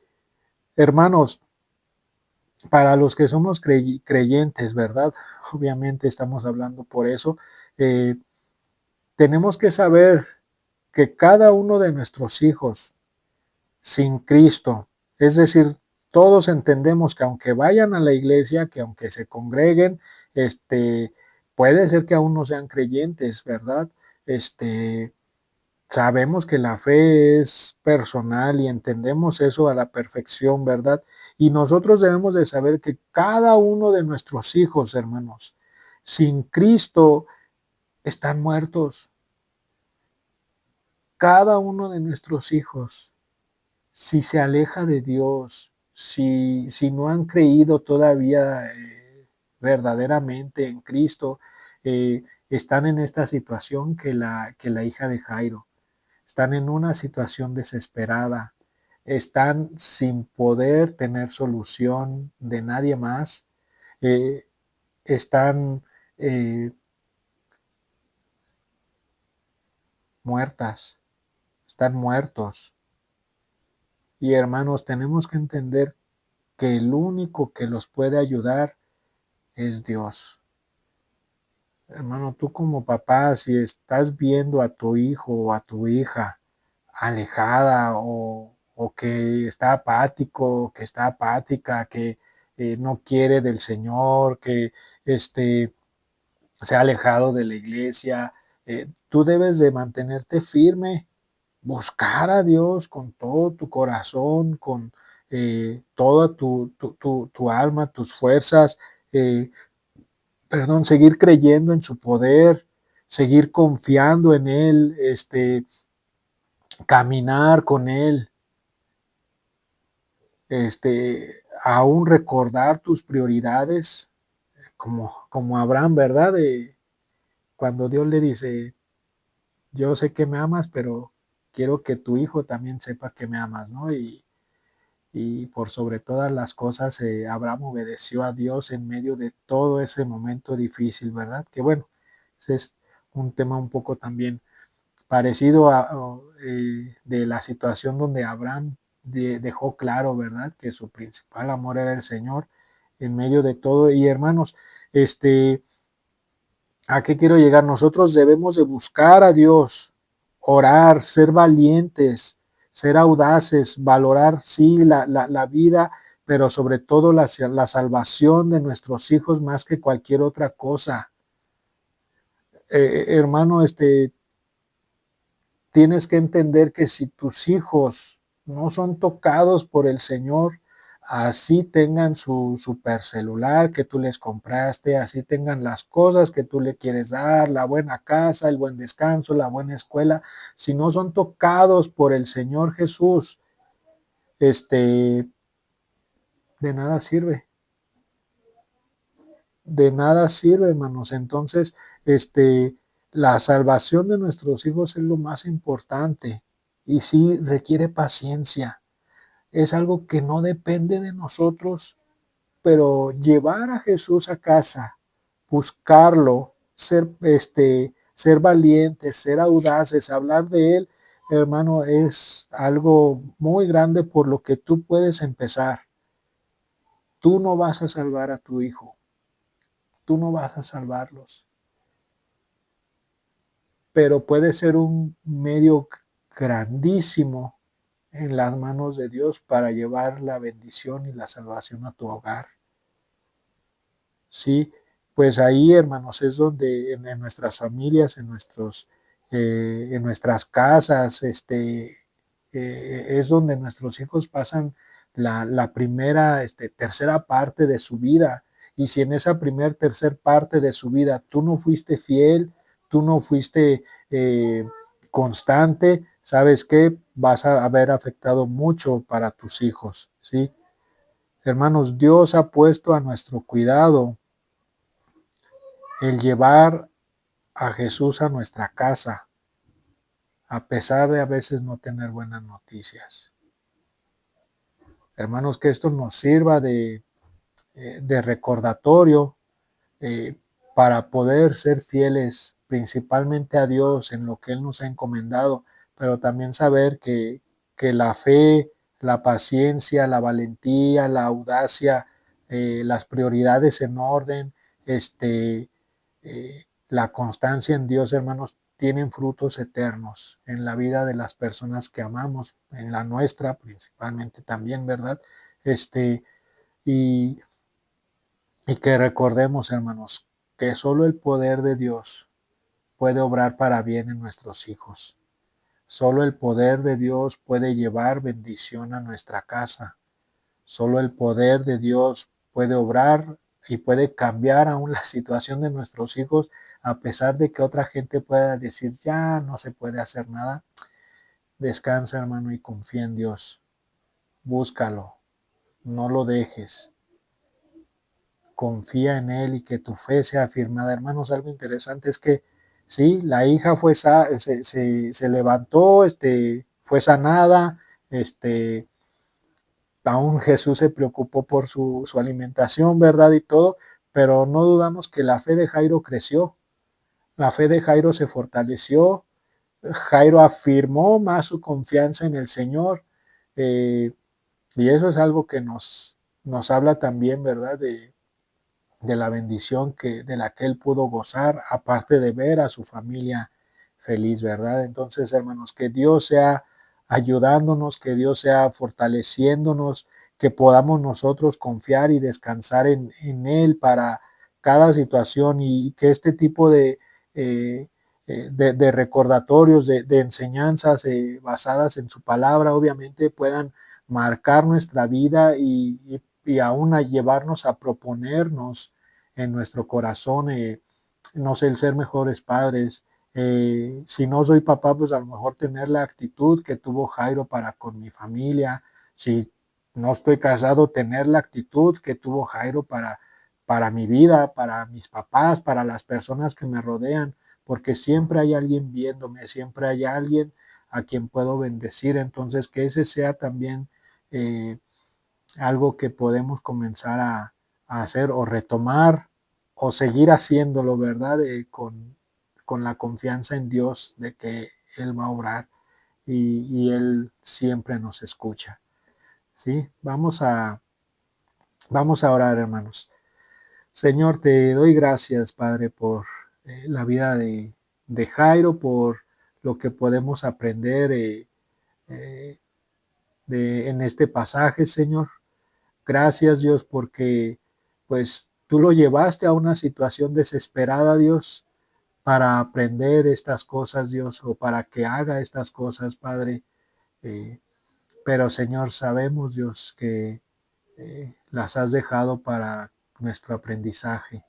hermanos, para los que somos creyentes, ¿verdad? Obviamente estamos hablando por eso. eh, Tenemos que saber que cada uno de nuestros hijos sin Cristo, es decir, todos entendemos que aunque vayan a la iglesia, que aunque se congreguen, puede ser que aún no sean creyentes, ¿verdad? Este, Sabemos que la fe es personal y entendemos eso a la perfección, ¿verdad? Y nosotros debemos de saber que cada uno de nuestros hijos, hermanos, sin Cristo están muertos. Cada uno de nuestros hijos, si se aleja de Dios, si no han creído todavía verdaderamente en Cristo, están en esta situación que la hija de Jairo. Están en una situación desesperada, están sin poder tener solución de nadie más, eh, están muertas, están muertos. Y hermanos, tenemos que entender que el único que los puede ayudar es Dios. Hermano, tú como papá, si estás viendo a tu hijo o a tu hija alejada o que está apático, que está apática, que no quiere del Señor, que se ha alejado de la iglesia, tú debes de mantenerte firme, buscar a Dios con todo tu corazón, con toda tu alma, tus fuerzas, eh, seguir creyendo en su poder, seguir confiando en Él, caminar con Él, aún recordar tus prioridades, como Abraham, ¿verdad? Cuando Dios le dice, yo sé que me amas, pero quiero que tu hijo también sepa que me amas, ¿no? Y por sobre todas las cosas, Abraham obedeció a Dios en medio de todo ese momento difícil, ¿verdad? Que bueno, ese es un tema un poco también parecido de la situación donde Abraham dejó claro, ¿verdad? Que su principal amor era el Señor en medio de todo. Y hermanos, ¿a qué quiero llegar? Nosotros debemos de buscar a Dios, orar, ser valientes, ser audaces, valorar, sí, la vida, pero sobre todo la salvación de nuestros hijos más que cualquier otra cosa. Hermano, tienes que entender que si tus hijos no son tocados por el Señor, así tengan su super celular que tú les compraste, así tengan las cosas que tú le quieres dar, la buena casa, el buen descanso, la buena escuela, si no son tocados por el Señor Jesús, de nada sirve, de nada sirve, hermanos. Entonces, la salvación de nuestros hijos es lo más importante y sí requiere paciencia. Es algo que no depende de nosotros, pero llevar a Jesús a casa, buscarlo, ser valientes, ser audaces, hablar de Él, hermano, es algo muy grande por lo que tú puedes empezar. Tú no vas a salvar a tu hijo, tú no vas a salvarlos, pero puede ser un medio grandísimo en las manos de Dios para llevar la bendición y la salvación a tu hogar. Sí, pues ahí, hermanos, es donde en nuestras familias, en nuestras casas, es donde nuestros hijos pasan la primera, tercera parte de su vida. Y si en esa tercer parte de su vida tú no fuiste fiel, tú no fuiste constante, ¿sabes qué? Vas a haber afectado mucho para tus hijos, ¿sí? Hermanos, Dios ha puesto a nuestro cuidado el llevar a Jesús a nuestra casa, a pesar de a veces no tener buenas noticias. Hermanos, que esto nos sirva de recordatorio eh, para poder ser fieles principalmente a Dios en lo que Él nos ha encomendado, pero también saber que la fe, la paciencia, la valentía, la audacia, las prioridades en orden, la constancia en Dios, hermanos, tienen frutos eternos en la vida de las personas que amamos, en la nuestra principalmente también, ¿verdad? Este, y, y que recordemos, hermanos, que solo el poder de Dios puede obrar para bien en nuestros hijos. Solo el poder de Dios puede llevar bendición a nuestra casa. Solo el poder de Dios puede obrar y puede cambiar aún la situación de nuestros hijos, a pesar de que otra gente pueda decir, ya no se puede hacer nada. Descansa, hermano, y confía en Dios. Búscalo, no lo dejes. Confía en Él y que tu fe sea afirmada. Hermanos, algo interesante es que sí, la hija se levantó, fue sanada, aún Jesús se preocupó por su alimentación, ¿verdad? Y todo, pero no dudamos que la fe de Jairo creció, la fe de Jairo se fortaleció, Jairo afirmó más su confianza en el Señor, eh, y eso es algo que nos habla también, ¿verdad? De la bendición de la que él pudo gozar, aparte de ver a su familia feliz, ¿verdad? Entonces, hermanos, que Dios sea ayudándonos, que Dios sea fortaleciéndonos, que podamos nosotros confiar y descansar en Él para cada situación y que este tipo eh, de recordatorios, de enseñanzas basadas en su palabra, obviamente puedan marcar nuestra vida y aún a llevarnos a proponernos en nuestro corazón, no sé, el ser mejores padres. Si no soy papá, pues a lo mejor tener la actitud que tuvo Jairo para con mi familia. Si no estoy casado, tener la actitud que tuvo Jairo para mi vida, para mis papás, para las personas que me rodean, porque siempre hay alguien viéndome, siempre hay alguien a quien puedo bendecir. Entonces, que ese sea también eh, algo que podemos comenzar a hacer o retomar o seguir haciéndolo, ¿verdad? Con la confianza en Dios de que Él va a obrar y Él siempre nos escucha. ¿Sí? Vamos a orar, hermanos. Señor, te doy gracias, Padre, por la vida de Jairo, por lo que podemos aprender eh, en este pasaje, Señor. Gracias, Dios, porque pues tú lo llevaste a una situación desesperada, Dios, para aprender estas cosas, Dios, o para que haga estas cosas, Padre. Eh, pero, Señor, sabemos, Dios, que las has dejado para nuestro aprendizaje.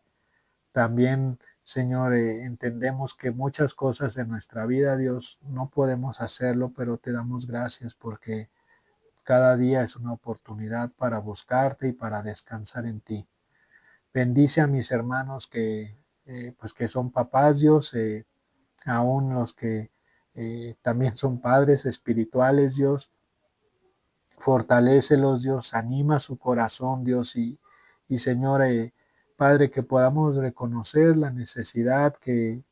También, Señor, entendemos que muchas cosas en nuestra vida, Dios, no podemos hacerlo, pero te damos gracias porque cada día es una oportunidad para buscarte y para descansar en ti. Bendice a mis hermanos pues que son papás, Dios, aún los que también son padres espirituales, Dios. Fortalécelos, Dios, anima su corazón, Dios, y Señor, Padre, que podamos reconocer la necesidad que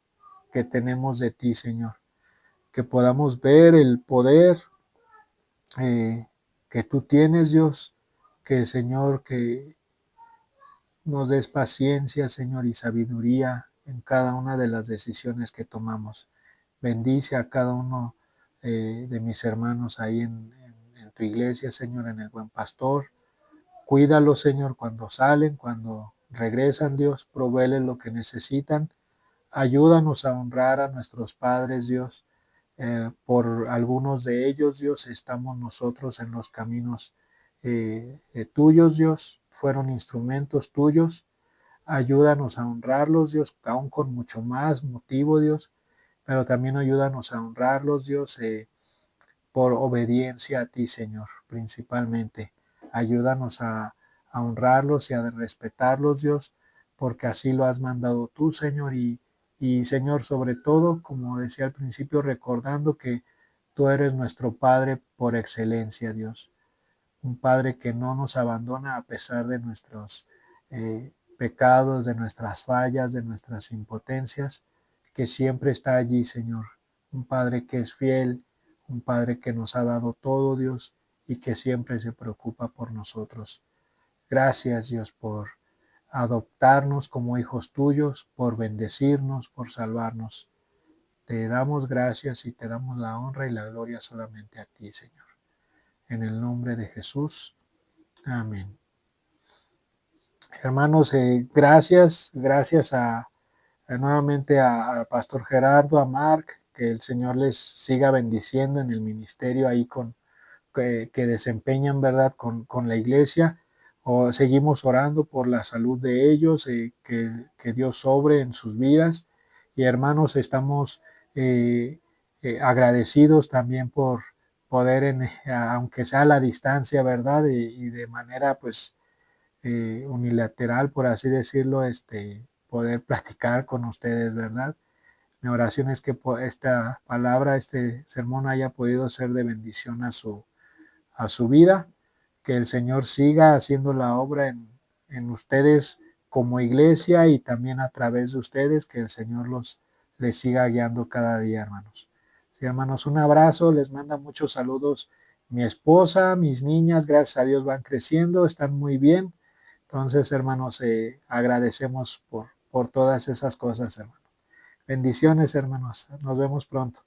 tenemos de ti, Señor. Que podamos ver el poder que tú tienes, Dios, que Señor, que nos des paciencia, Señor, y sabiduría en cada una de las decisiones que tomamos. Bendice a cada uno de mis hermanos ahí en tu iglesia, Señor, en el Buen Pastor. Cuídalos, Señor, cuando salen, cuando regresan, Dios, provéeles lo que necesitan. Ayúdanos a honrar a nuestros padres, Dios. Por algunos de ellos, Dios, estamos nosotros en los caminos tuyos, Dios. Fueron instrumentos tuyos. Ayúdanos a honrarlos, Dios, aún con mucho más motivo, Dios. Pero también ayúdanos a honrarlos, Dios, por obediencia a ti, Señor, principalmente. Ayúdanos a honrarlos y a respetarlos, Dios, porque así lo has mandado tú, Señor, y Señor, sobre todo, como decía al principio, recordando que tú eres nuestro Padre por excelencia, Dios. Un Padre que no nos abandona a pesar de nuestros pecados, de nuestras fallas, de nuestras impotencias, que siempre está allí, Señor. Un Padre que es fiel, un Padre que nos ha dado todo, Dios, y que siempre se preocupa por nosotros. Gracias, Dios, por adoptarnos como hijos tuyos, por bendecirnos, por salvarnos. Te damos gracias y te damos la honra y la gloria solamente a ti, Señor. En el nombre de Jesús. Amén. Hermanos, gracias nuevamente a Pastor Gerardo, a Mark, que el Señor les siga bendiciendo en el ministerio ahí que desempeñan, ¿verdad?, con la iglesia. Seguimos orando por la salud de ellos, que Dios sobre en sus vidas. Y hermanos, estamos agradecidos también por poder, aunque sea a la distancia, ¿verdad?, y de manera pues unilateral, por así decirlo, poder platicar con ustedes, ¿verdad? Mi oración es que esta palabra, este sermón haya podido ser de bendición a su vida, que el Señor siga haciendo la obra en ustedes como iglesia y también a través de ustedes, que el Señor les siga guiando cada día, hermanos. Sí, hermanos, un abrazo, les manda muchos saludos mi esposa, mis niñas, gracias a Dios van creciendo, están muy bien. Entonces, hermanos, agradecemos por todas esas cosas, hermanos. Bendiciones, hermanos. Nos vemos pronto.